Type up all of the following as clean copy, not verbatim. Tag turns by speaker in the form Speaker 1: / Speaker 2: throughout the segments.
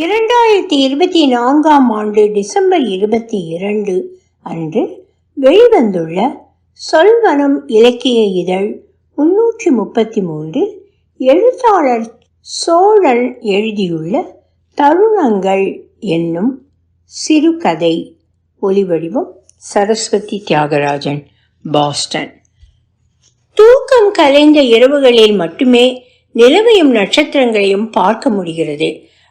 Speaker 1: 2024ஆம் ஆண்டு டிசம்பர் 22 அன்று வெளிவந்துள்ள சொல்வனம் இலக்கிய இதழ் 333 எழுத்தாளர் சோழன் எழுதியுள்ள தருணங்கள் என்னும் சிறுகதை. ஒலிவடிவம் சரஸ்வதி தியாகராஜன், பாஸ்டன். தூக்கம் கலைந்த இரவுகளில் மட்டுமே நிலவையும் நட்சத்திரங்களையும் பார்க்க முடிகிறது.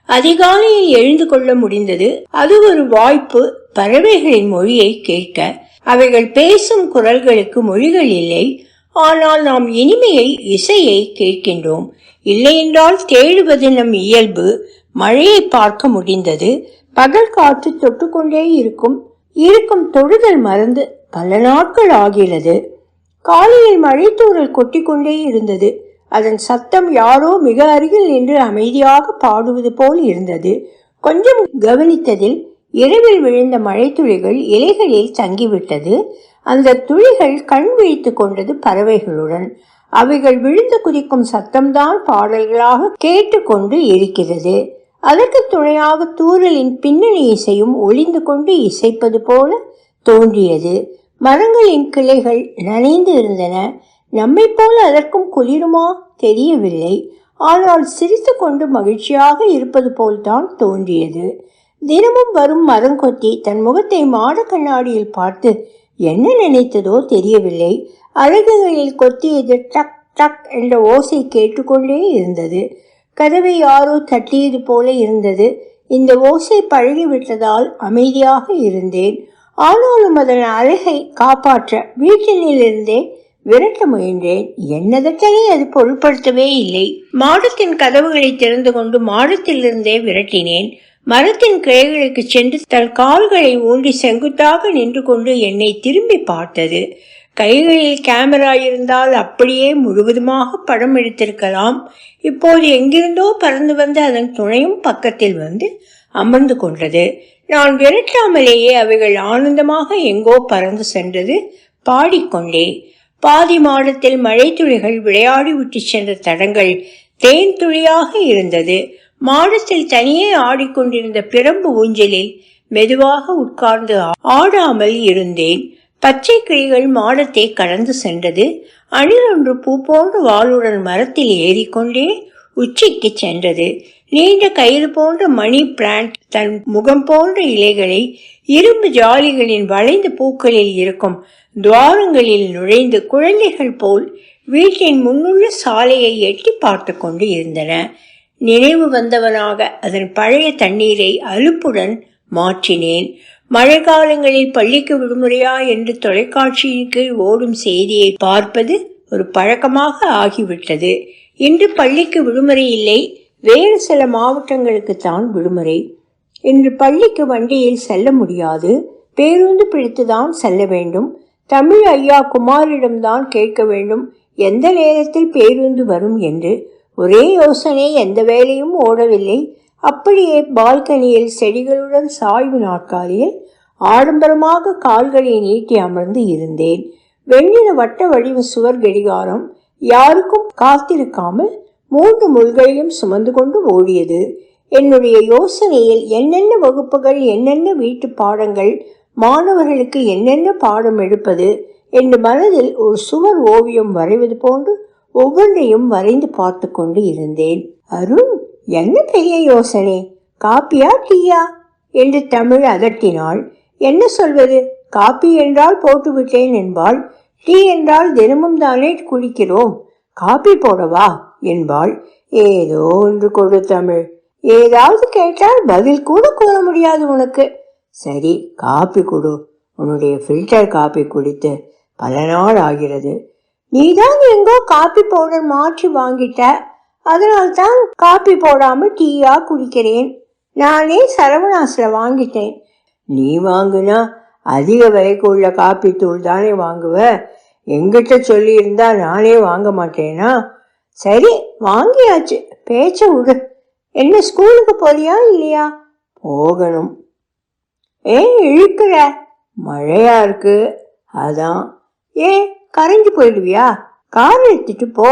Speaker 1: அதிகாலையில் எழுந்து கொள்ள முடிந்தது. அது ஒரு வாய்ப்பு. பறவைகளின் மொழியை கேட்க. அவைகள் பேசும் குரல்களுக்கு மொழிகள் இல்லை, ஆனால் நாம் இனிமையை, இசையை கேட்கின்றோம். இல்லையென்றால் தேடுவது நம் இயல்பு. மழையை பார்க்க முடிந்தது. பகல் காற்று தொட்டுக்கொண்டே இருக்கும். தொடுதல் மறந்து பல நாட்கள் ஆகிறது. காலையில் மழை தூறல் கொட்டிக்கொண்டே இருந்தது. அதன் சத்தம் யாரோ மிக அருகில் நின்று அமைதியாக பாடுவது போல் இருந்தது. கொஞ்சம் கவனித்ததில் இரவில் விழுந்த மழை துளிகள் இலைகளில் தங்கிவிட்டது. அந்த துளிகள் கண் விழித்து கொண்டது பறவைகளுடன். அவைகள் விழுந்து குதிக்கும் சத்தம்தான் பாடல்களாக கேட்டுக்கொண்டு இருக்கிறது. அதற்கு துணையாக தூறலின் பின்னணி இசையும் ஒளிந்து கொண்டு இசைப்பது போல தோன்றியது. மரங்களின் கிளைகள் நனைந்து இருந்தன. நம்மை போல அதற்கும் குளிருமா தெரியவில்லை. ஆனால் சிரித்து கொண்டு மகிழ்ச்சியாக இருப்பது போல்தான் தோன்றியது. தினமும் வரும் மரங்கொத்தி தன் முகத்தை மாட கண்ணாடியில் பார்த்து என்ன நினைத்ததோ தெரியவில்லை. அழகுகளில் கொத்தியது டக் டக் என்ற ஓசை கேட்டுக்கொண்டே இருந்தது. கதவை யாரோ தட்டியது போல இருந்தது. இந்த ஓசை பழகிவிட்டதால் அமைதியாக இருந்தேன். ஆனாலும் அதன் அழகை காப்பாற்ற வீட்டினிலிருந்தே விரட்ட முயன்றேன். என்னதற்கனே அது பொருட்படுத்தவே இல்லை. மாடத்தின் கதவுகளை திறந்து கொண்டு மாடத்திலிருந்தே விரட்டினேன். மரத்தின் கிளைகளுக்கு சென்று தன் கால்களை ஊன்றி செங்குத்தாக நின்று கொண்டு என்னை திரும்பி பார்த்தது. கைகளில் கேமரா இருந்தால் அப்படியே முழுவதுமாக படம் எடுத்திருக்கலாம். இப்போது எங்கிருந்தோ பறந்து வந்து அதன் துணையும் பக்கத்தில் வந்து அமர்ந்து கொண்டது. நான் விரட்டாமலேயே அவைகள் ஆனந்தமாக எங்கோ பறந்து சென்றது. பாடிக்கொண்டே. பாதி மாடத்தில் மழை துளிகள் விளையாடி விட்டு சென்ற தடங்கள் தேன் துளியாக இருந்தது. மாடத்தில் தனியே ஆடிக்கொண்டிருந்த பிரம்பு ஊஞ்சலில் மெதுவாக உட்கார்ந்து ஆடாமல் இருந்தேன். பச்சை கிளிகள் மாடத்தை கடந்து சென்றது. அணில் ஒன்று பூ போன்ற வாளுடன் மரத்தில் ஏறிக்கொண்டே உச்சிக்கு சென்றது. நீண்ட கயிறு போன்ற மணி பிளான்ட் தன் முகம் போன்ற இலைகளை இரும்பு ஜாலிகளின் வளைந்த பூக்களில் இருக்கும் துவாரங்களில் நுழைந்து குழந்தைகள் போல் வீட்டின் முன்னுள்ள சாலையை எட்டி பார்த்து கொண்டு இருந்தன. நினைவு வந்தவனாக அதன் பழைய தண்ணீரை அலுப்புடன் மாற்றினேன். மழை காலங்களில் பள்ளிக்கு விடுமுறையா என்று தொலைக்காட்சியின் கீழ் ஓடும் செய்தியை பார்ப்பது ஒரு பழக்கமாக ஆகிவிட்டது. இன்று பள்ளிக்கு விடுமுறை இல்லை. வேறு சில மாவட்டங்களுக்கு தான் விடுமுறை. இன்று பள்ளிக்கு வண்டியில் செல்ல முடியாது. பேருந்து பிடித்துதான் செல்ல வேண்டும். தமிழ் ஐயா குமாரிடம்தான் கேட்க வேண்டும் எந்த நேரத்தில் பேருந்து வரும் என்று. ஒரே யோசனை. எந்த வேலையும் ஓடவில்லை. அப்படியே பால்கனியில் செடிகளுடன் சாய்வு நாற்காலியில் ஆடம்பரமாக கால்களை நீட்டி அமர்ந்து இருந்தேன். வெண்ணிற வட்ட வடிவ சுவர் கடிகாரம் யாருக்கும் காத்திருக்காமல் 3 முள்களையும் சுமந்து கொண்டு ஓடியது. என்னுடைய யோசனையில் என்னென்ன வகுப்புகள், என்னென்ன வீட்டு பாடங்கள், மாணவர்களுக்கு என்னென்ன பாடம் எடுப்பது என்று மனதில் ஒரு சுவர் ஓவியம் வரைவது போன்று ஒவ்வொன்றையும் வரைந்து பார்த்து கொண்டு இருந்தேன். அருண், என்ன பெரிய யோசனை? காப்பியா டீயா என்று தமிழ் அதட்டினாள். என்ன சொல்வது? காப்பி என்றால் போட்டுவிட்டேன் என்பாள். டீ என்றால் தினமும் தானே குடிக்கிறோம். காப்பி போடவா என்பாள். ஏதோ ஒன்று கொடு தமிழ். ஏதாவது கேட்டால் பதில் கூட கூற முடியாது உனக்கு. சரி, காப்பி கொடு. உன்னுடைய ஃபில்டர் காப்பி குடித்து பல நாள் ஆகிறது. நீதான் எங்கோ காப்பி பவுடர் மாற்றி வாங்கிட்ட. அதனால்தான் காப்பி போடாமல் டீயா குடிக்கிறேன். நானே சரவணாஸ்ல வாங்கிட்டேன். நீ வாங்குனா அதிக விலைக்கு உள்ள காப்பி தூள் தானே வாங்குவ. எங்கிட்ட சொல்லி இருந்தா நானே வாங்க மாட்டேனா? சரி, வாங்கியாச்சு, பேச்ச விடு. என்ன ஸ்கூலுக்கு போறியா இல்லையா? போகணும். ஏன் இழுக்கிற? மழையா இருக்கு, அதான். ஏன் கரைஞ்சு போயிடுவியா? கார் எடுத்துட்டு போ.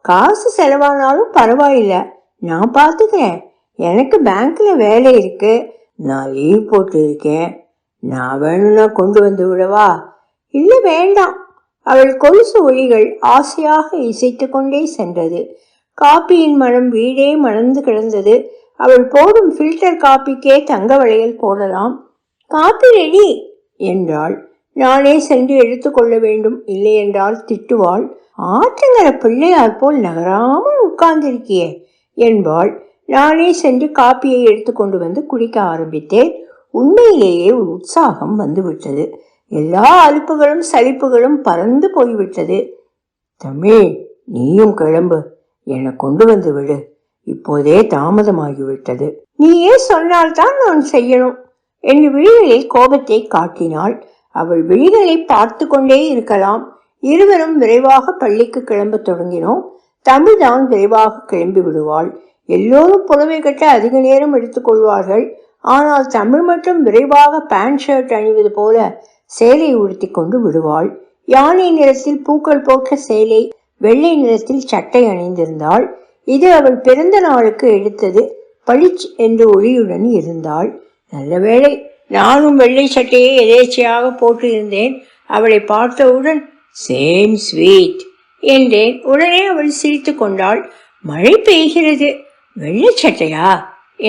Speaker 1: காசு செலவானாலும் பரவாயில்ல, நான் பார்த்துக்கிறேன். எனக்கு பேங்க்ல வேலை இருக்கு, நான் லீவ் போட்டு இருக்கேன், நான் வேணும்னா கொண்டு வந்து விடவா? இல்ல வேண்டாம். அவள் கொலுசு ஒளிகள் ஆசையாக இசைத்து கொண்டே சென்றது. காப்பியின் மனம் வீடே மணந்து கிடந்தது. அவள் போடும் ஃபில்டர் காப்பிக்கே தங்க வளையல் போடலாம். காப்பி ரெடி என்றாள். நானே சென்று எடுத்துக்கொள்ள வேண்டும், இல்லை என்றால் திட்டுவாள். ஆற்றங்கர பிள்ளையார் போல் நகராமல் உட்கார்ந்திருக்கியே என்பாள். நானே சென்று காப்பியை எடுத்துக்கொண்டு வந்து குடிக்க ஆரம்பித்தேன். உண்மையிலேயே ஒரு உற்சாகம் வந்துவிட்டது. எல்லா அலுப்புகளும் சலிப்புகளும் பறந்து போய்விட்டது. தமிழ், நீயும் கிளம்பு, என்னை கொண்டு வந்து விடு, இப்போதே தாமதமாகிவிட்டது. நீயே சொன்னால்தான் நான் செய்யணும் என்று விழிகளில் கோபத்தை காட்டினாள். அவள் விழிகளை பார்த்து கொண்டே இருக்கலாம். இருவரும் விரைவாக பள்ளிக்கு கிளம்ப தொடங்கினோம். தமிழ்தான் விரைவாக கிளம்பி விடுவாள். எல்லோரும் புடவை கட்ட அதிக நேரம் எடுத்துக்கொள்வார்கள். ஆனால் தமிழ் மட்டும் விரைவாக பேண்ட் ஷர்ட் அணிவது போல சேலை உடுத்தி கொண்டு விடுவாள். யானை நிறத்தில் பூக்கள் போட்ட சேலை, வெள்ளை நிறத்தில் சட்டை அணிந்திருந்தாள். இது அவள் பிறந்த நாளுக்கு எடுத்தது. பளிச் என்று ஒளியுடன் இருந்தாள். நல்ல வேளை, நானும் வெள்ளை சட்டையை எதேச்சையாக போட்டு இருந்தேன். அவளை பார்த்தவுடன் சேம் ஸ்வீட் என்றேன். உடனே அவள் சிரித்து கொண்டாள். மழை பெய்கிறது, வெள்ளை சட்டையா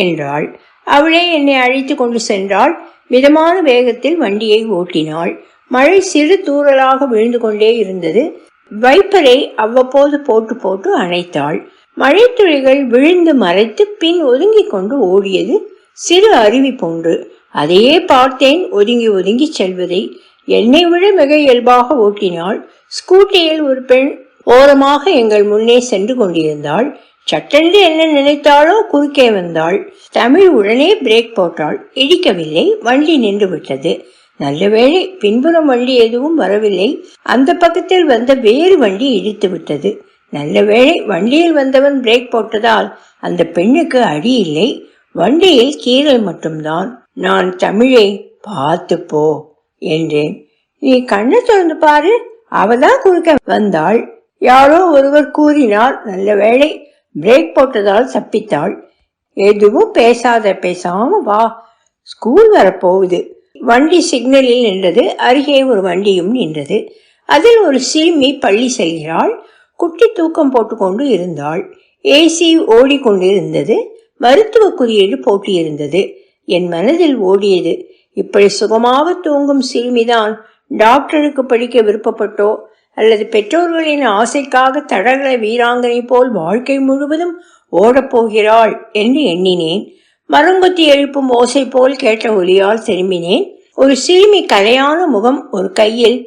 Speaker 1: என்றாள். அவளே என்னை அழைத்து கொண்டு சென்றாள். மிதமான வேகத்தில் வண்டியை ஓட்டினாள். மழை சிறு தூறலாக விழுந்து கொண்டே இருந்தது. வைப்பரை அவ்வப்போது போட்டு போட்டு அணைத்தாள். மழை துளிகள் விழுந்து மறைத்து பின் ஒதுங்கி கொண்டு ஓடியது, சிறு அருவி போன்று. அதையே பார்த்தேன், ஒதுங்கி ஒதுங்கி செல்வதை. என்னை விட மிக இயல்பாக ஓட்டினாள். ஸ்கூட்டியில் ஒரு பெண் ஓரமாக எங்கள் முன்னே சென்று கொண்டிருந்தாள். சட்டென்று என்ன நினைத்தாளோ குறுக்கே வந்தாள். தமிழ் உடனே பிரேக் போட்டாள். இடிக்கவில்லை, வண்டி நின்று விட்டது. நல்ல வேளை, பின்புறம் வண்டி எதுவும் வரவில்லை. அந்த பக்கத்தில் வந்த வேறு வண்டி இடித்து விட்டது. நல்ல வேளை, வண்டியில் வந்தவன் பிரேக் போட்டதால் அந்த பெண்ணுக்கு அடி இல்லை, வண்டியில் கீறல் மட்டும்தான். நான் தமிழை பார்த்து போ என்றேன். நீ கண்ணை திறந்து பாரு, அவதான் குறுக்க வந்தாள். யாரோ ஒருவர் கூறினார். நல்ல வேளை, பிரேக் போட்டதால் தப்பித்தாள். எதுவும் பேசாம வா, ஸ்கூல் வரப்போகுது. வண்டி சிக்னலில் நின்றது. அருகே ஒரு வண்டியும் நின்றது. அதில் ஒரு சிறுமி பள்ளி செல்கிறாள். குட்டி தூக்கம் போட்டுக்கொண்டு இருந்தாள். ஏசி ஓடிக்கொண்டிருந்தது. மருத்துவ குறியீடு போட்டியிருந்தது. என் மனதில் ஓடியது, இப்படி சுகமாக தூங்கும் சிறுமிதான் டாக்டருக்கு படிக்க விருப்பப்பட்டோ அல்லது பெற்றோர்களின் ஆசைக்காக தடகள வீராங்கனை போல் வாழ்க்கை முழுவதும் ஓடப்போகிறாள் என்று எண்ணினேன். மரங்கொத்தி எழுப்பும் ஓசை போல் கேட்ட ஒலியால் திரும்பினேன். ஒரு சிறுமி கலையான முகம், ஒரு கையில்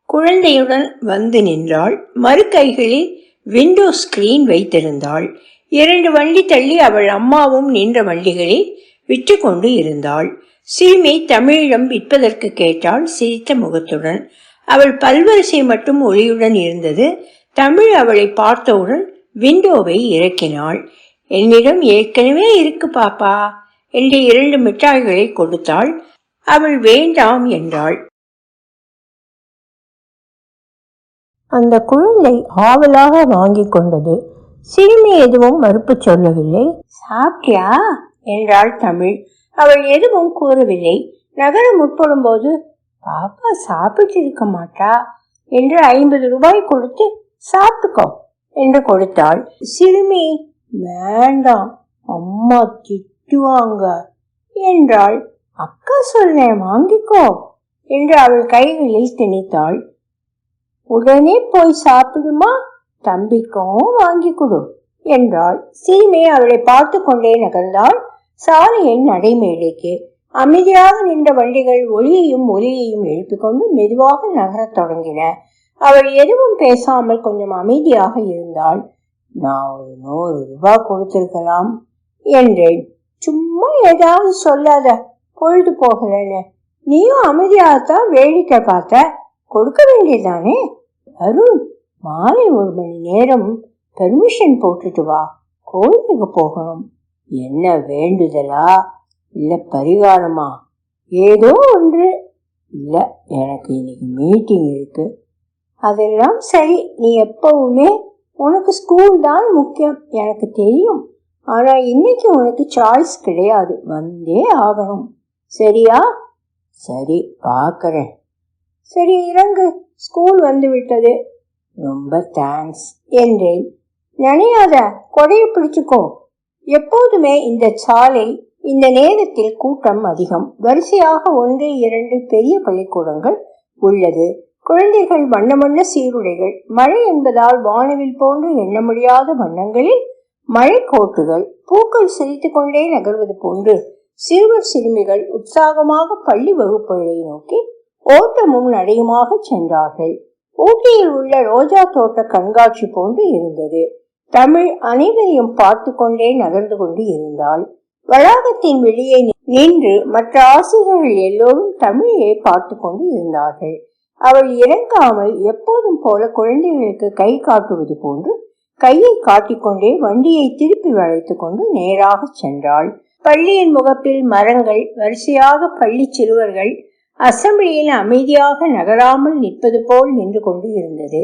Speaker 1: குழந்தையுடன் வந்து நின்றாள். மறு கைகளில் விண்டோ ஸ்கிரீன் வைத்திருந்தாள். 2 வண்டி தள்ளி அவள் அம்மாவும் நின்ற வண்டிகளில் விற்று கொண்டு இருந்தாள். சிறுமி தமிழிடம் விற்பதற்கு கேட்டாள், சிரித்த முகத்துடன். அவள் பல்வரிசை மட்டும் ஒளியுடன் இருந்தது. தமிழ் அவளை பார்த்தவுடன் விண்டோவை இறக்கினாள். என்னிடம் ஏற்கனவே இருக்கு பாப்பா என்று 2 மிட்டாய்களை கொடுத்தாள். அவள் வேண்டாம் என்றாள். அந்த குழந்தை ஆவலாக வாங்கி கொண்டது. சிறுமி எதுவும் மறுப்பு சொல்லவில்லை. சாப்பிட்டியா என்றாள் தமிழ். அவள் எதுவும் கூறவில்லை. நகர முற்படும் போது பாப்பா சாப்பிட்டு இருக்க மாட்டா என்று 50 ரூபாய் கொடுத்து சாப்பிட்டுக்கோ என்று கொடுத்தாள். சிறுமி வேண்டாம், அம்மா திட்டுவாங்க என்றாள். அக்கா சொன்னேன் வாங்கிக்கோ என்று அவள் கைகளில் திணித்தாள். உடனே போய் சாப்பிடுமா, தம்பிக்கும் வாங்கி கொடு என்றாள். சிறுமி அவளை பார்த்து கொண்டே நகர்ந்தாள். சாலையின் நடைமேடைக்கு அமைதியாக நின்ற வண்டிகள் ஒளியையும் எழுப்பிக் கொண்டு மெதுவாக நகரத் தொடங்கின. அவள் எதுவும் பேசாமல் கொஞ்சம் அமைதியாக இருந்தாள். நான் ஒரு 100 ரூபாய் கொடுத்திருக்கலாம் என்றேன். சும்மா ஏதாவது சொல்லாத, பொழுது போகலன்னு. நீயும் அமைதியாகத்தான் வேடிக்கை பார்த்த, கொடுக்க வேண்டியதானே. அருண், மாலை 1 மணி நேரம் பெர்மிஷன் போட்டுட்டு வா, கோயிலுக்கு போகணும். என்ன வேண்டுதலா இல்ல பரிகாரமா? ஏதோ ஒன்று. இல்ல, எனக்கு இன்னைக்கு மீட்டிங் இருக்கு. அதெல்லாம் சரி, நீ எப்பவுமே உனக்கு ஸ்கூல் தான் முக்கியம், எனக்கு தெரியும். ஆனா இன்னைக்கு உனக்கு சாய்ஸ் கிடையாது, வந்தே ஆகணும். சரியா? சரி, பாக்குறேன். சரி இறங்கு, ஸ்கூல் வந்து விட்டது. ரொம்ப தேங்க்ஸ் என்றேன். நினையாத, கொடையை பிடிச்சுக்கோ. எப்போதுமே இந்த சாலை இந்த நேரத்தில் கூட்டம் அதிகம். வரிசையாக 1, 2 பெரிய பள்ளிக்கூடங்கள் உள்ளது. குழந்தைகள் வண்ண வண்ண சீருடைகள். மழை என்பதால் வானவில் போன்று எண்ண முடியாத வண்ணங்களில் மழை கோட்டுகள். பூக்கள் சிரித்து கொண்டே நகர்வது போன்று சிறுவர் சிறுமிகள் உற்சாகமாக பள்ளி வகுப்புகளை நோக்கி ஓட்டமும் நடையுமாக சென்றார்கள். ஊட்டியில் உள்ள ரோஜா தோட்ட கண்காட்சி போன்று இருந்தது. தமிழ் அனைவரையும் பார்த்து கொண்டே நகர்ந்து கொண்டு இருந்தாள். வளாகத்தின் வெளியே நின்று மற்ற ஆசிரியர்கள் எல்லோரும் தமிழையே பார்த்து கொண்டு இருந்தார்கள். அவள் இறங்காமல் எப்போதும் போல குழந்தைகளுக்கு கை காட்டுவது போன்று கையை காட்டிக்கொண்டே வண்டியை திருப்பி வளைத்து கொண்டு நேராக சென்றாள். பள்ளியின் முகப்பில் மரங்கள், வரிசையாக பள்ளி சிறுவர்கள் அசம்பிளியில் அமைதியாக நகராமல் நிற்பது போல் நின்று கொண்டு இருந்தது.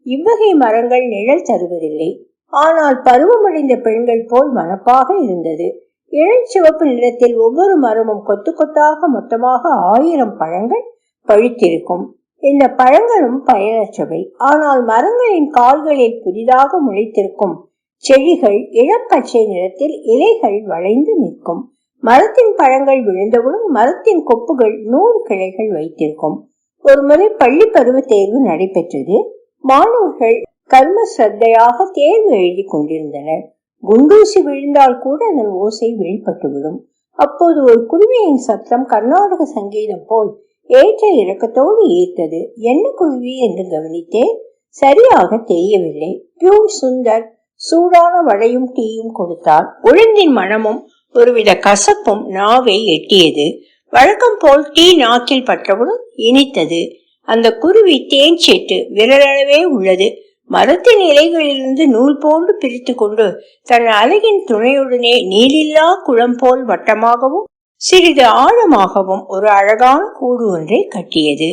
Speaker 1: இவ்வகை மரங்கள் நிழல் தருவதில்லை, ஆனால் பருவமடைந்த பெண்கள் போல் மனப்பாக இருந்தது. இளஞ்சிவப்பு நிறத்தில் ஒவ்வொரு மரமும் கொத்து கொத்தாக மொத்தமாக 1000 பழங்கள் பழுத்திருக்கும். இந்த பழங்களும் பயனற்றவை. ஆனால் மரங்களின் கால்களில் புதிதாக முளைத்திருக்கும் செடிகள் இளம் பச்சை நிறத்தில் இலைகள் வளைந்து நிற்கும். மரத்தின் பழங்கள் விழுந்தவுடன் மரத்தின் கொப்புகள் 100 கிளைகள் வைத்திருக்கும். ஒரு முறை பள்ளி பருவ தேர்வு நடைபெற்றது. மாணவர்கள் கர்ம ஸ்ரத்தையாக தேர்வு எழுதி கொண்டிருந்தனர். குண்டூசி விழுந்தால் கூட அதன் ஓசை வெளிப்பட்டுவிடும். அப்போது ஒரு குருவியின் சத்தம் கர்நாடக சங்கீதம் போல் ஏற்ற இறக்கத்தோடு ஈர்த்தது. என்ன குருவி என்று கவனித்தேன். சரியாக தெரியவில்லை. பியூன் சுந்தர் சூடான வடையும் டீயும் கொடுத்தார். உளுந்தின் மனமும் ஒருவித கசப்பும் நாவை எட்டியது. வழக்கம் போல் டீ நாக்கில் பற்றவுடன் இனித்தது. அந்த குருவி தேன் செட்டு விரலளவே உள்ளது. மரத்தின் இலைகளிலிருந்து நூல் போன்று பிரித்து கொண்டு தன் அலகின் துணையுடனே நீலில்லா குளம் போல் வட்டமாகவும் சிறிது ஆழமாகவும் ஒரு அழகான கூடு ஒன்றை கட்டியது.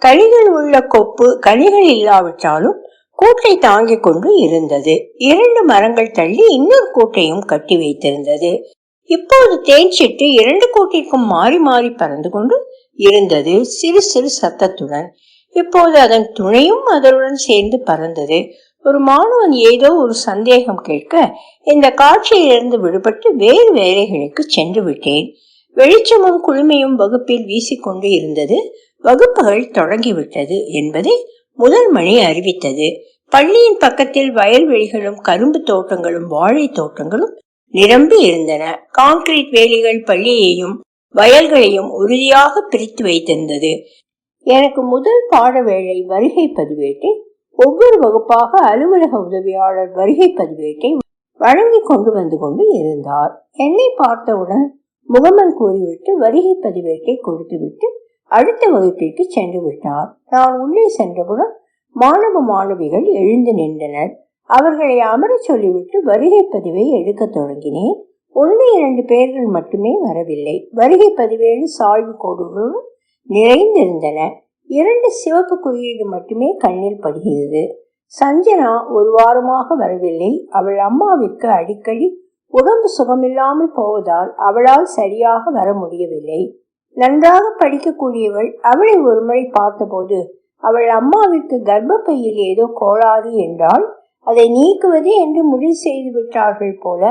Speaker 1: கனிகள் உள்ள கொப்பு கனிகள் இல்லாவிட்டாலும் கூட்டை தாங்கிக் கொண்டு இருந்தது. 2 மரங்கள் தள்ளி இன்னொரு கூட்டையும் கட்டி வைத்திருந்தது. இப்போது தேன் சிட்டு 2 கூட்டிற்கும் மாறி மாறி பறந்து கொண்டு இருந்தது, சிறு சிறு சத்தத்துடன். இப்போது அதன் துணையும் அதனுடன் சேர்ந்து பறந்தது. ஒரு மாணவன் ஏதோ ஒரு சந்தேகம் கேட்க இந்த காட்சியிலிருந்து விடுபட்டு வேறு வேலைகளுக்கு சென்று விட்டேன். வெளிச்சமும் குளுமையும் வகுப்பில் வீசிக்கொண்டு இருந்தது. வகுப்புகள் தொடங்கிவிட்டது என்பதை முதல் மணி அறிவித்தது. பள்ளியின் பக்கத்தில் வயல்வெளிகளும் கரும்பு தோட்டங்களும் வாழை தோட்டங்களும் நிரம்பி இருந்தன. கான்கிரீட் வேலிகள் பள்ளியையும் வயல்களையும் உறுதியாக பிரித்து வைத்திருந்தது. எனக்கு முதல் பாட வேளை வருகை பதிவேட்டை ஒவ்வொரு வகுப்பாக அலுவலக உதவியாளர் வருகை பதிவேட்டை வழங்கி கொண்டு வந்து கொண்டு இருந்தார். என்னை பார்த்தவுடன் முகமன் கூறிவிட்டு வருகை பதிவேட்டை கொடுத்துவிட்டு அடுத்த வகுப்பிற்கு சென்று விட்டார். நான் உள்ளே சென்றவுடன் மாணவ மாணவிகள் எழுந்து நின்றனர். அவர்களை அமர சொல்லிவிட்டு வருகை பதிவை எடுக்க தொடங்கினேன். 1-2 பேர்கள் மட்டுமே வரவில்லை. வருகை பதிவேடு சாய்வு கோடுகளும் நிறைந்திருந்தன. 2 சிவப்பு குறியீடு மட்டுமே கண்ணில் படுகிறது. சஞ்சனா ஒரு வாரமாக வரவில்லை. அவள் அம்மாவிற்கு அடிக்கடி உடம்பு சுகமில்லாமல் போவதால் அவளால் சரியாக வர முடியவில்லை. நன்றாக படிக்கக்கூடியவள். அவளை ஒருமுறை பார்த்தபோது அவள் அம்மாவிற்கு கர்ப்பப்பையில் ஏதோ கோளாறு என்றால் அதை நீக்குவது என்று முடிவு செய்து விட்டார்கள் போல.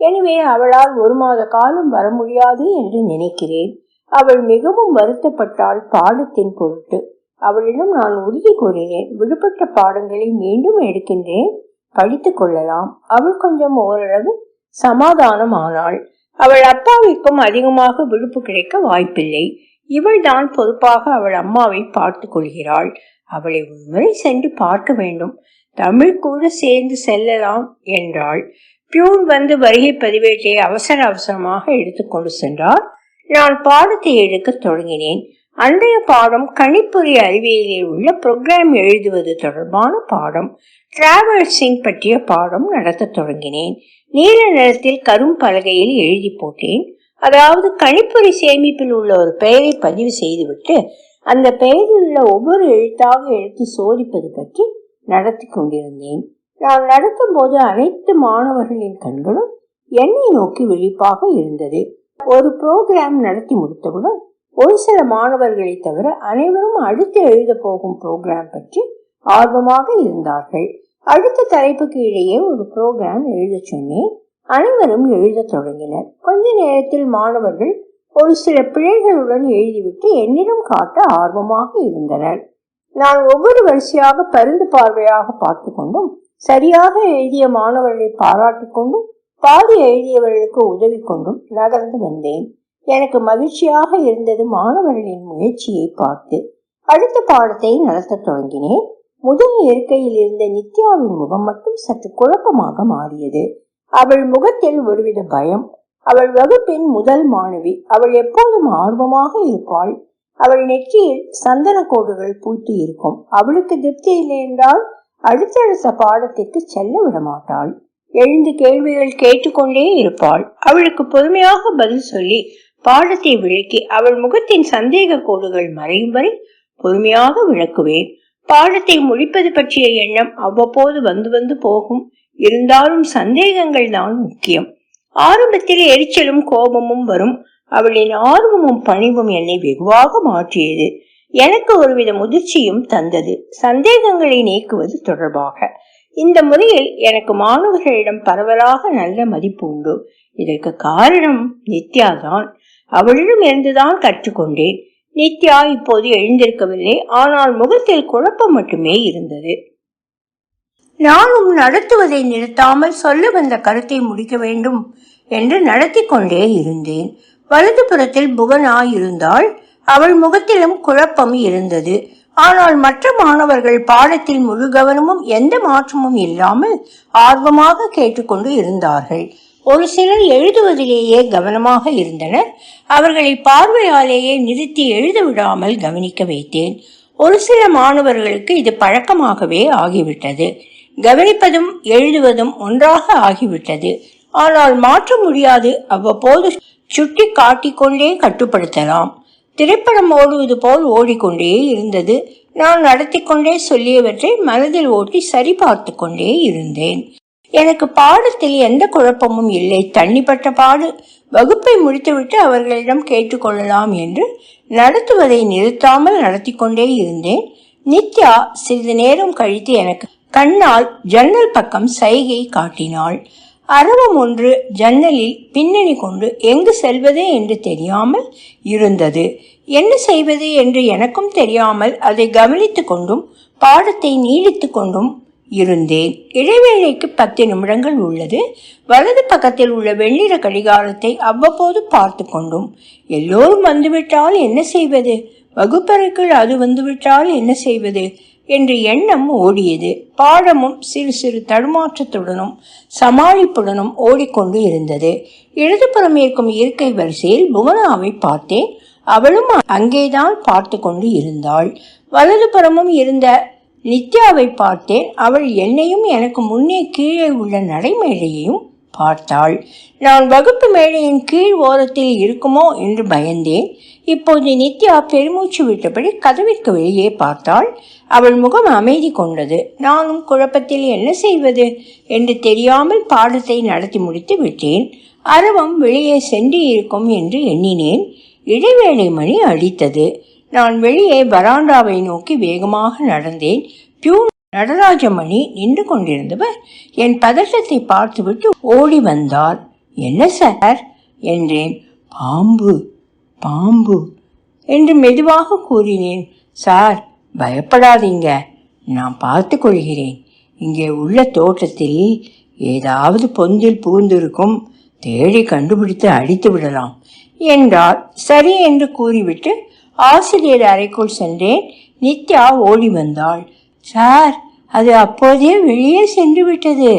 Speaker 1: எனவே அவளால் 1 மாத காலம் வர முடியாது என்று நினைக்கிறேன். அவள் மிகவும் வருத்தப்பட்டாள் பாடத்தின் பொருட்டு. அவளிடம் நான் உறுதி கூறினேன், விடுபட்ட பாடங்களை மீண்டும் எடுக்கின்றேன், படித்துக் கொள்ளலாம். அவள் கொஞ்சம் ஓரளவு சமாதானம் ஆனாள். அவள் அப்பாவிற்கும் அதிகமாக விடுப்பு கிடைக்க வாய்ப்பில்லை. இவள் தான் பொறுப்பாக அவள் அம்மாவை பார்த்து கொள்கிறாள். அவளை ஒருமுறை சென்று பார்க்க வேண்டும். தமிழ் கூட சேர்ந்து செல்லலாம் என்றாள். பியூன் வந்து வருகை பதிவேட்டை அவசர அவசரமாக எடுத்துக்கொண்டு சென்றார். நான் பாடத்தை எடுக்க தொடங்கினேன். அன்றைய பாடம் கணிப்பொறி அறிவியலில் உள்ள புரோகிராம் எழுதுவது தொடர்பான பாடம். டிராவல்சிங் பற்றிய பாடம் நடத்த தொடங்கினேன். நீல நிறத்தில் கரும் பலகையில் எழுதி போட்டேன். அதாவது கணிப்பொறி சேமிப்பில் உள்ள ஒரு பெயரை பதிவு செய்துவிட்டு அந்த பெயரில் உள்ள ஒவ்வொரு எழுத்தாக எடுத்து சோதிப்பது பற்றி நடத்தி கொண்டிருந்தேன். நான் நடத்தும் போது அனைத்து மாணவர்களின் கண்களும் என்னை நோக்கி விழிப்பாக இருந்தது. ஒரு புரோகிராம் நடத்தி முடித்தவுடன் ஒரு சில மாணவர்களை தவிர அனைவரும் அடுத்து எழுத போகும் புரோகிராம் பற்றி ஆர்வமாக இருந்தார்கள். அடுத்த தலைப்புக்கு இடையே ஒரு புரோகிராம் எழுத சொன்னேன். அனைவரும் எழுத தொடங்கினர். கொஞ்ச நேரத்தில் மாணவர்கள் ஒரு சில பிழைகளுடன் எழுதிவிட்டு என்னிடம் காட்ட ஆர்வமாக இருந்தனர். நான் ஒவ்வொரு வரிசையாக பருந்து பார்வையாக பார்த்து கொண்டும் சரியாக எழுதிய மாணவர்களை பாராட்டிக் கொண்டும் பாதி எழுதியவர்களுக்கு உதவி கொண்டும் நகர்ந்து வந்தேன். எனக்கு மகிழ்ச்சியாக இருந்தது மாணவர்களின் முயற்சியை பார்த்து. அடுத்த பாடத்தை நடத்த தொடங்கினேன். முதல் இருக்கையில் இருந்த நித்யாவின் முகம் மட்டும் சற்று குழப்பமாக மாறியது. அவள் முகத்தில் ஒருவித பயம். அவள் வகுப்பின் முதல் மாணவி. அவள் எப்போதும் ஆர்வமாக இருப்பாள். அவள் நெற்றியில் சந்தன கோடுகள் பூத்து இருக்கும். அவளுக்கு திருப்தி இல்லை என்றால் அடுத்தடுத்த பாடத்திற்கு செல்ல விட மாட்டாள். எழுந்து கேள்விகள் கேட்டுக்கொண்டே இருப்பாள். அவளுக்கு பொறுமையாக பதில் சொல்லி பாடத்தை விளக்கி அவள் முகத்தின் சந்தேக கோடுகள் மறையும் வரை பொறுமையாக விளக்குவேன். பாடத்தை முடிப்பது பற்றிய எண்ணம் அவ்வப்போது வந்து வந்து போகும். இருந்தாலும் சந்தேகங்கள் தான் முக்கியம். ஆரம்பத்தில் எரிச்சலும் கோபமும் வரும். அவளின் ஆர்வமும் பணிவும் என்னை வெகுவாக மாற்றியது. எனக்கு ஒருவித முதிர்ச்சியும் தந்தது. சந்தேகங்களை நீக்குவது தொடர்பாக இந்த முறையில் எனக்கு மாணவர்களிடம் பரவலாக நல்ல மதிப்பு உண்டு. இதற்கு காரணம் நித்யாதான். அவளிடம் இருந்துதான் கற்றுக்கொண்டேன். நித்யா இப்போது எழுந்திருக்கவில்லை. ஆனால் முகத்தில் குழப்பம் மட்டுமே இருந்தது. நானும் நடத்துவதை நிறுத்தாமல் சொல்ல வந்த கருத்தை முடிக்க வேண்டும் என்று நடத்தி கொண்டே இருந்தேன். வலது புறத்தில் புவனா இருந்தால் அவள் முகத்திலும் குழப்பம் இருந்தது. ஆனால் மற்ற மாணவர்கள் பாடத்தில் முழு கவனமும் எந்த மாற்றமும் இல்லாமல் ஆர்வமாக கேட்டுக்கொண்டு இருந்தார்கள். ஒரு சிலர் எழுதுவதிலேயே கவனமாக இருந்தனர். அவர்களை பார்வையாலேயே நிறுத்தி எழுத விடாமல் கவனிக்க வைத்தேன். ஒரு சில மாணவர்களுக்கு இது பழக்கமாகவே ஆகிவிட்டது. கவனிப்பதும் எழுதுவதும் ஒன்றாக ஆகிவிட்டது. ஆனால் மாற்ற முடியாது. அவ்வப்போது சுட்டி காட்டிக்கொண்டே கட்டுப்படுத்தலாம். திரைப்படம் ஓடுவது போல் ஓடிக்கொண்டே இருந்தது. நான் நடத்தி கொண்டே சொல்லியவற்றை மனதில் ஓட்டி சரி பார்த்து கொண்டே இருந்தேன். எனக்கு பாடத்தில் எந்த குழப்பமும் இல்லை. தண்ணிப்பட்ட பாடு. வகுப்பை முடித்துவிட்டு அவர்களிடம் கேட்டுக்கொள்ளலாம் என்று நடத்துவதை நிறுத்தாமல் நடத்தி கொண்டே இருந்தேன். நித்யா சிறிது நேரம் கழித்து எனக்கு கண்ணால் ஜன்னல் பக்கம் சைகை காட்டினாள். அரவம் ஒன்று ஜன்னலில் பின்னணி கொண்டு எங்கு செல்வது என்று தெரியாமல் இருந்தது. என்ன செய்வது என்று எனக்கும் தெரியாமல் அதை கவனித்து கொண்டும் பாடத்தை நீடித்து கொண்டும் இருந்தேன். இடைவேளைக்கு 10 நிமிடங்கள் உள்ளது. வலது பக்கத்தில் உள்ள வெண்ணிற கடிகாரத்தை அவ்வப்போது பார்த்து கொண்டும் எல்லோரும் வந்துவிட்டால் என்ன செய்வது, வகுப்பறைக்குள் அது வந்துவிட்டால் என்ன செய்வது என்று எண்ணம் ஓடியது. பாடமும் சிறு சிறு தடுமாற்றத்துடனும் சமாளிப்புடனும் ஓடிக்கொண்டு இருந்தது. இடதுபுறம் இருக்கும் இருக்கை வரிசையில் புவனாவை பார்த்தேன். அவளும் அங்கேதான் பார்த்து கொண்டு இருந்தாள். வலதுபுறமும் இருந்த நித்யாவை பார்த்தேன். அவள் என்னையும் எனக்கு முன்னே கீழே உள்ள நடைமேடையையும் பார்த்தாள். நான் வகுப்பு மேடையின் கீழ் ஓரத்தில் இருக்குமோ என்று பயந்தேன். இப்போது நித்யா பெருமூச்சு விட்டபடி கதவிற்கு வெளியே பார்த்தாள். அவள் முகம் அமைதி கொண்டது. நானும் குழப்பத்தில் என்ன செய்வது என்று தெரியாமல் பாடத்தை நடத்தி முடித்து விட்டேன். அரவம் வெளியே சென்று இருக்கும் என்று எண்ணினேன். இடைவேளை மணி அடித்தது. நான் வெளியே வராண்டாவை நோக்கி வேகமாக நடந்தேன். பியூன் நடராஜமணி நின்று கொண்டிருந்தவர் என் பதட்டத்தை பார்த்துவிட்டு ஓடி வந்தார். என்ன சார் என்றேன். பாம்பு பாம்பு என்று மெதுவாக கூறினேன். சார் பயப்படாதீங்க, நான் பார்த்து கொள்கிறேன். இங்கே உள்ள தோட்டத்தில் ஏதாவது பொந்தில் பூந்திருக்கும், தேடி கண்டுபிடித்து அடித்து விடலாம் என்றார். சரி என்று கூறிவிட்டு ஆசிரியர் அறைக்குள் சென்றேன். நித்யா ஓடி வந்தாள். சார் அது அப்போதே வெளியே சென்று விட்டது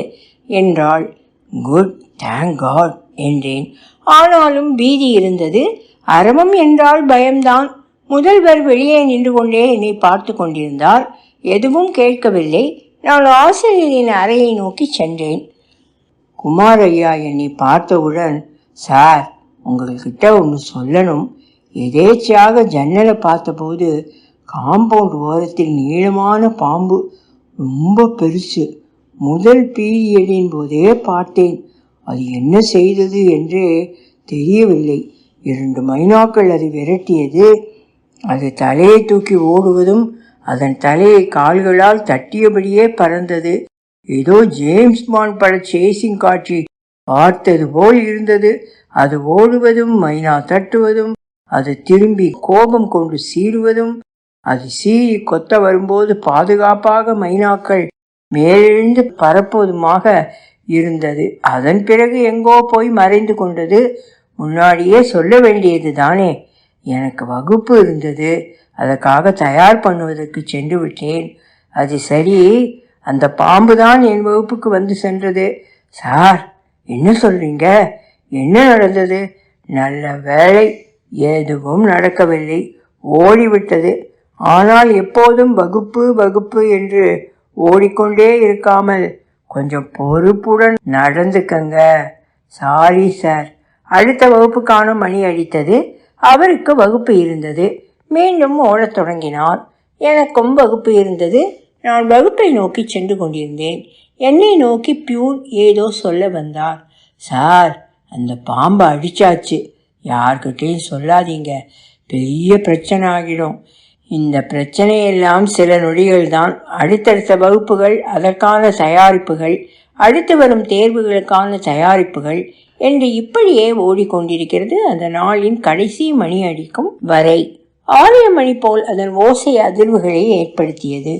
Speaker 1: என்றாள். குட், தேங்க் காட் என்றேன். ஆனாலும் பீதி இருந்தது. அரவம் என்றால் பயம்தான். முதல்வர் வெளியே நின்று கொண்டே என்னை பார்த்து கொண்டிருந்தார். எதுவும் கேட்கவில்லை. நான் ஆசிரியரின் அறையை நோக்கி சென்றேன். குமார் ஐயா என்னை பார்த்தவுடன், சார் உங்கள்கிட்ட ஒன்று சொல்லணும். எதேச்சையாக ஜன்னலை பார்த்தபோது காம்பவுண்ட் ஓரத்தில் நீளமான பாம்பு, ரொம்ப பெருசு. முதல் பீரியடின் போதே பார்த்தேன்.
Speaker 2: அது என்ன செய்தது என்றே தெரியவில்லை. 2 மைனாக்கள் அதை விரட்டியது. அது தலையை தூக்கி ஓடுவதும் அதன் தலையை கால்களால் தட்டியபடியே பறந்தது. ஏதோ ஜேம்ஸ் பாண்ட் பட சேசிங் காட்சி பார்த்தது போல் இருந்தது. அது ஓடுவதும் மைனா தட்டுவதும், அது திரும்பி கோபம் கொண்டு சீறுவதும், அது சீறி கொத்த வரும்போது பாதுகாப்பாக மைனாக்கள் மேலெழுந்து பறப்பதுமாக இருந்தது. அதன் பிறகு எங்கோ போய் மறைந்து கொண்டது. முன்னாடியே சொல்ல வேண்டியது தானே. எனக்கு வகுப்பு இருந்தது, அதற்காக தயார் பண்ணுவதற்கு சென்று விட்டேன். அது சரி, அந்த பாம்பு தான் என் வகுப்புக்கு வந்து சென்றது. சார், என்ன சொல்றீங்க? என்ன நடந்தது? நல்ல வேளை, எதுவும் நடக்கவில்லை, ஓடிவிட்டது. ஆனால் எப்போதும் வகுப்பு வகுப்பு என்று ஓடிக்கொண்டே இருக்காமல் கொஞ்சம் பொறுப்புடன் நடந்துக்கங்க. Sorry sir. அடுத்த வகுப்புக்கான மணி அடித்தது. அவருக்கு வகுப்பு இருந்தது. மீண்டும் ஓடத் தொடங்கினார். எனக்கும் வகுப்பு இருந்தது. நான் வகுப்பை நோக்கி சென்று கொண்டிருந்தேன். என்னை நோக்கி பியூன் ஏதோ சொல்ல வந்தார். சார், அந்த பாம்பை அடிச்சாச்சு, யார்கிட்டையும் சொல்லாதீங்க, பெரிய பிரச்சனை ஆகிடும். இந்த பிரச்சனையெல்லாம் சில நொடிகள் தான். அடுத்தடுத்த வகுப்புகள், அதற்கான தயாரிப்புகள், அடுத்து வரும் தேர்வுகளுக்கான தயாரிப்புகள் என்று இப்படியே ஓடிக்கொண்டிருக்கிறது அந்த நாளின் கடைசி மணி அடிக்கும் வரை. ஆலய மணி போல் அதன் ஓசை அதிர்வுகளை ஏற்படுத்தியது.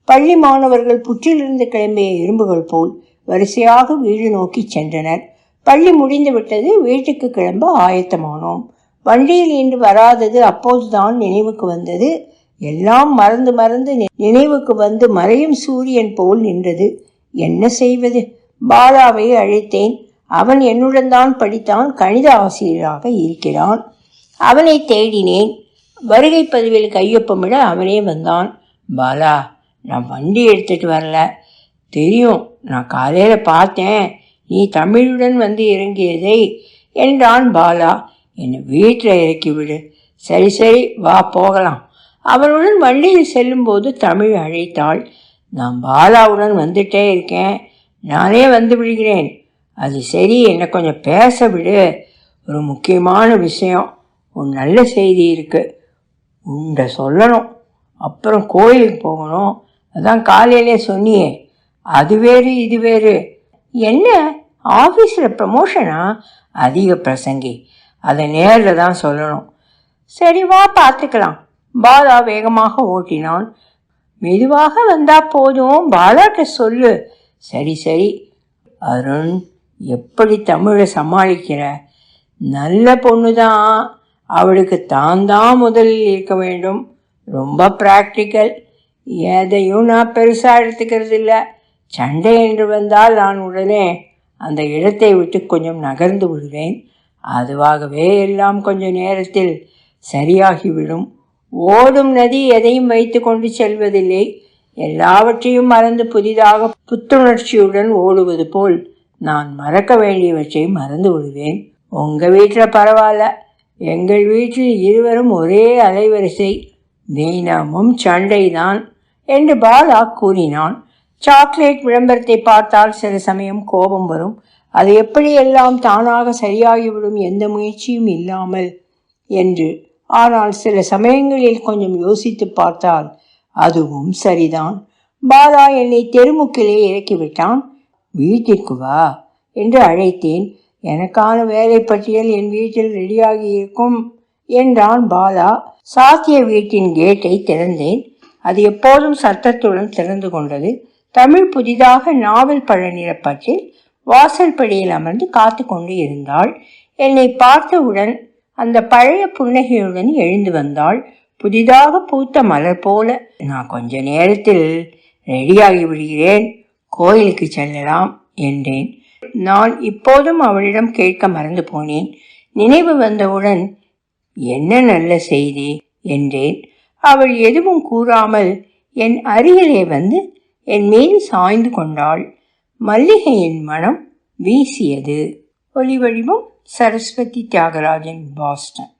Speaker 2: பள்ளி மாணவர்கள் புற்றிலிருந்து கிளம்பிய எறும்புகள் போல் வரிசையாக வீடு நோக்கி சென்றனர். பள்ளி முடிந்து விட்டது. வீட்டுக்கு கிளம்ப ஆயத்தமானோம். வண்டியில் இன்று வராதது அப்போதுதான் நினைவுக்கு வந்தது. எல்லாம் மறந்து மறந்து நினைவுக்கு வந்து மறையும் சூரியன் போல் நின்றது. என்ன செய்வது? பாலாவை அழைத்தேன். அவன் என்னுடன் தான் படித்தான். கணித ஆசிரியராக இருக்கிறான். அவனை தேடினேன். வருகை பதிவில் கையொப்பமிட அவனே வந்தான். பாலா, நான் வண்டி எடுத்துட்டு வரல. தெரியும், நான் காலையில் பார்த்தேன் நீ தமிழுடன் வந்து இறங்கியதை என்றான் பாலா. என்னை வீட்டில் இறக்கிவிடு. சரி சரி, வா போகலாம். அவனுடன் வண்டியில் செல்லும்போது தமிழ் அழைத்தாள். நான் பாலாவுடன் வந்துட்டே இருக்கேன், நானே வந்து விடுகிறேன். அது சரி, என்னை கொஞ்சம் பேச விடு. ஒரு முக்கியமான விஷயம், ஒரு நல்ல செய்தி இருக்கு, உண்ட சொல்லணும். அப்புறம் கோயிலுக்கு போகணும். அதான் காலையிலே சொன்னியே, அது வேறு இது வேறு. என்ன, ஆஃபீஸில் ப்ரமோஷனா? அதிக பிரசங்கி, அதை நேரில் தான் சொல்லணும். சரி வா, பார்த்துக்கலாம். பாலா வேகமாக ஓட்டினான். மெதுவாக வந்தா போதும், பாலாட்ட சொல்லு. சரி சரி. அருண், எப்படி தமிழை சமாளிக்கிற? நல்ல பொண்ணு தான், அவளுக்கு தான் முதலில் இருக்க வேண்டும். ரொம்ப ப்ராக்டிக்கல். எதையும் நான் பெருசாக எடுத்துக்கிறது இல்லை. சண்டை என்று வந்தால் நான் உடனே அந்த இடத்தை விட்டு கொஞ்சம் நகர்ந்து விடுவேன். அதுவாகவே எல்லாம் கொஞ்சம் நேரத்தில் சரியாகிவிடும். ஓடும் நதி எதையும் வைத்து கொண்டு செல்வதில்லை. எல்லாவற்றையும் மறந்து புதிதாக புத்துணர்ச்சியுடன் ஓடுவது போல் நான் மறக்க வேண்டியவற்றை மறந்து விடுவேன். உங்கள் வீட்டில் பரவாயில்ல, எங்கள் வீட்டில் இருவரும் ஒரே அலைவரிசை, தினமும் சண்டைதான் என்று பாலா கூறினான். சாக்லேட் விளம்பரத்தை பார்த்தால் சில சமயம் கோபம் வரும். அது எப்படி எல்லாம் தானாக சரியாகிவிடும், எந்த முயற்சியும் இல்லாமல் என்று. ஆனால் சில சமயங்களில் கொஞ்சம் யோசித்து பார்த்தால் அதுவும் சரிதான். பாலா என்னை தெருமுக்கிலே இறக்கிவிட்டான். வீட்டிற்கு வா என்று அழைத்தேன். எனக்கான வேலை பட்டியல் என் வீட்டில் ரெடியாகி இருக்கும் என்றான் பாலா. சாத்திய வீட்டின் கேட்டை திறந்தேன். அது எப்போதும் சத்தத்துடன் திறந்து கொண்டது. தமிழ் புதிதாக நாவல் பழ நிறப்பட்டில் வாசல் படியில் அமர்ந்து காத்து கொண்டு இருந்தாள். என்னை பார்த்தவுடன் அந்த பழைய புன்னகையுடன் எழுந்து வந்தாள். புதிதாக பூத்த மலர் போல. நான் கொஞ்ச நேரத்தில் ரெடியாகி விடுகிறேன், கோயிலுக்கு செல்லலாம் என்றேன். நான் இப்போதும் அவளிடம் கேட்க மறந்து போனேன். நினைவு வந்தவுடன் என்ன நல்ல செய்தி என்றேன். அவள் எதுவும் கூறாமல் என் அருகிலே வந்து என் மீது சாய்ந்து கொண்டாள். மல்லிகையின் மனம் வீசியது. ஒலிவடிவம் சரஸ்வதி தியாகராஜன், பாஸ்டன்.